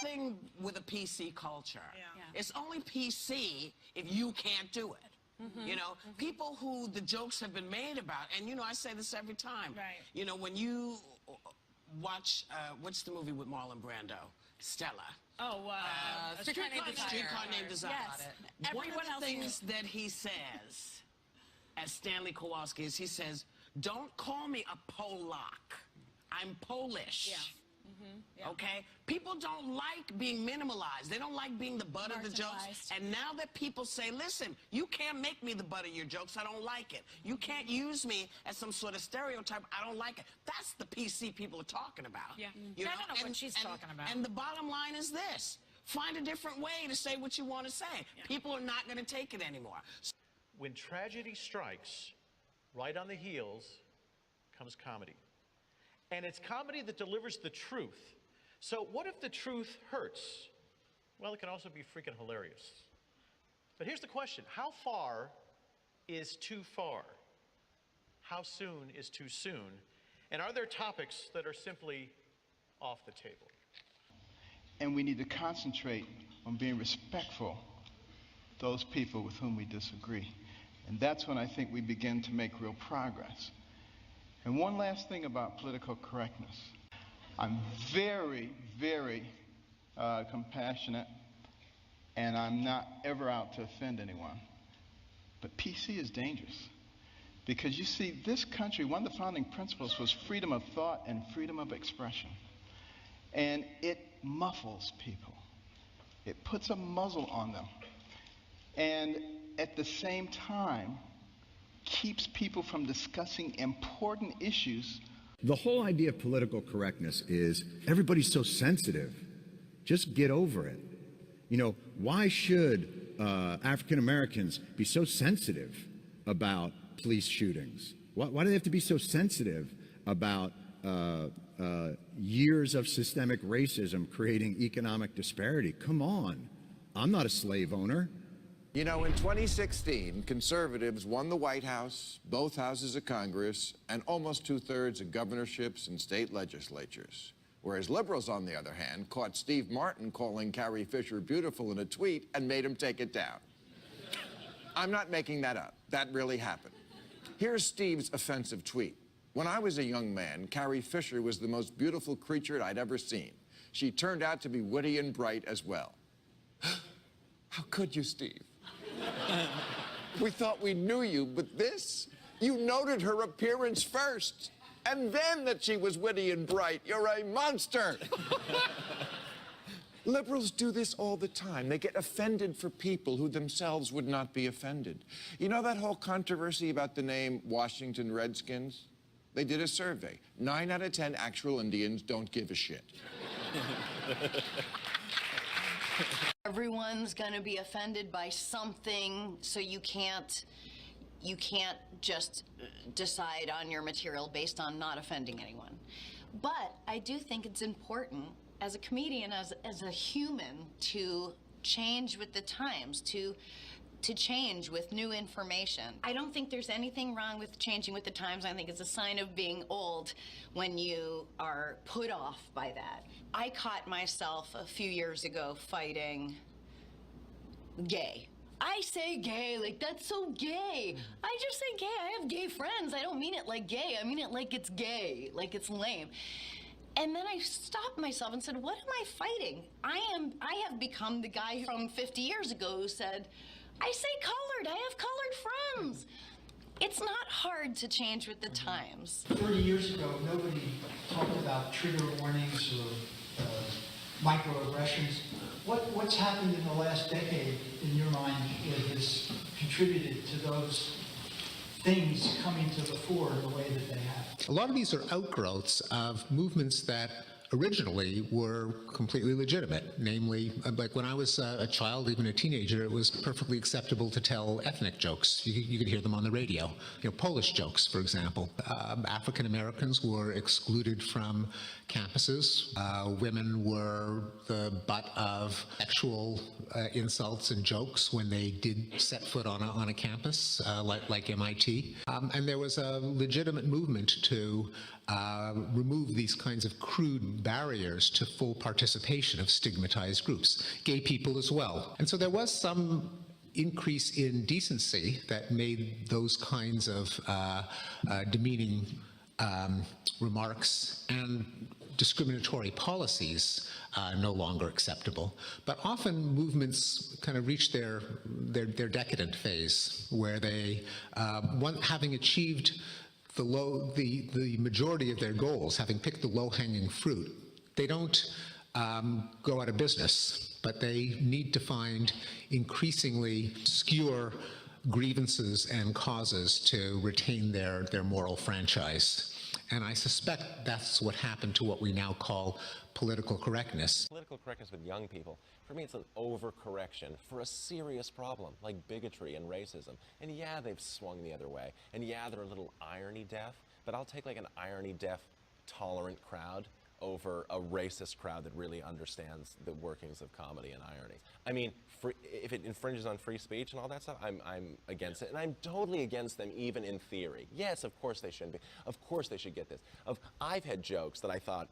thing with a PC culture. Yeah. It's only PC if you can't do it. You know, people who the jokes have been made about, and you know, I say this every time. Right. You know, when you watch, what's the movie with Marlon Brando? Stella. Oh, Streetcar Named Desire. Yes. One Everyone of the else things that he says, as Stanley Kowalski, is he says, "Don't call me a Polak. I'm Polish." Yeah. Yeah. Okay? People don't like being minimalized. They don't like being the butt of the jokes. Marginalized. And now that people say, listen, you can't make me the butt of your jokes, I don't like it. You can't use me as some sort of stereotype, I don't like it. That's the PC people are talking about. Yeah. You I know? don't know what she's talking about. And the bottom line is this. Find a different way to say what you want to say. Yeah. People are not going to take it anymore. When tragedy strikes, right on the heels comes comedy. And it's comedy that delivers the truth. So what if the truth hurts? Well, it can also be freaking hilarious. But here's the question. How far is too far? How soon is too soon? And are there topics that are simply off the table? And we need to concentrate on being respectful of those people with whom we disagree. And that's when I think we begin to make real progress. And one last thing about political correctness. I'm very, very compassionate, and I'm not ever out to offend anyone. But PC is dangerous. Because you see, this country, one of the founding principles was freedom of thought and freedom of expression. And it muffles people. It puts a muzzle on them. And at the same time, keeps people from discussing important issues. The whole idea of political correctness is everybody's so sensitive. Just get over it. You know, why should African Americans be so sensitive about police shootings? Why do they have to be so sensitive about years of systemic racism creating economic disparity? Come on. I'm not a slave owner. You know, in 2016, conservatives won the White House, both houses of Congress, and almost 2/3 of governorships and state legislatures. Whereas liberals, on the other hand, caught Steve Martin calling Carrie Fisher beautiful in a tweet and made him take it down. I'm not making that up. That really happened. Here's Steve's offensive tweet. When I was a young man, Carrie Fisher was the most beautiful creature I'd ever seen. She turned out to be witty and bright as well. How could you, Steve? We thought we knew you, but this? You noted her appearance first, and then that she was witty and bright. You're a monster. Liberals do this all the time. They get offended for people who themselves would not be offended. You know that whole controversy about the name Washington Redskins? They did a survey. 9 out of 10 actual Indians don't give a shit. Everyone's going to be offended by something, so you can't just decide on your material based on not offending anyone. But I do think it's important as a comedian, as a human, to change with the times, to change with new information. I don't think there's anything wrong with changing with the times. I think it's a sign of being old when you are put off by that. I caught myself a few years ago fighting gay. I say gay, like that's so gay. I just say gay, I have gay friends. I don't mean it like gay, I mean it like it's gay, like it's lame. And then I stopped myself and said, what am I fighting? I have become the guy from 50 years ago who said, I say colored, I have colored friends. It's not hard to change with the times. 30 years ago, nobody talked about trigger warnings or microaggressions. What's happened in the last decade, in your mind, that has contributed to those things coming to the fore in the way that they have? A lot of these are outgrowths of movements that originally were completely legitimate. Namely, like when I was a child, even a teenager, it was perfectly acceptable to tell ethnic jokes. You could hear them on the radio. You know, Polish jokes, for example. African Americans were excluded from campuses. Women were the butt of sexual insults and jokes when they did set foot on a campus, like MIT. And there was a legitimate movement to remove these kinds of crude barriers to full participation of stigmatized groups, gay people as well. And so there was some increase in decency that made those kinds of demeaning remarks and discriminatory policies no longer acceptable. But often movements kind of reach their decadent phase, where they, having achieved the majority of their goals, having picked the low-hanging fruit, they don't go out of business, but they need to find increasingly obscure grievances and causes to retain their moral franchise. And I suspect that's what happened to what we now call political correctness. Political correctness with young people, for me, it's an overcorrection for a serious problem like bigotry and racism. And yeah, they've swung the other way. And yeah, they're a little irony deaf, but I'll take like an irony deaf, tolerant crowd over a racist crowd that really understands the workings of comedy and irony. I mean, if it infringes on free speech and all that stuff, I'm against it. And I'm totally against them even in theory. Yes, of course they shouldn't be. Of course they should get this. I've had jokes that I thought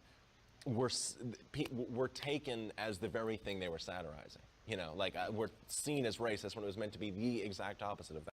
were taken as the very thing they were satirizing. You know, like were seen as racist when it was meant to be the exact opposite of that.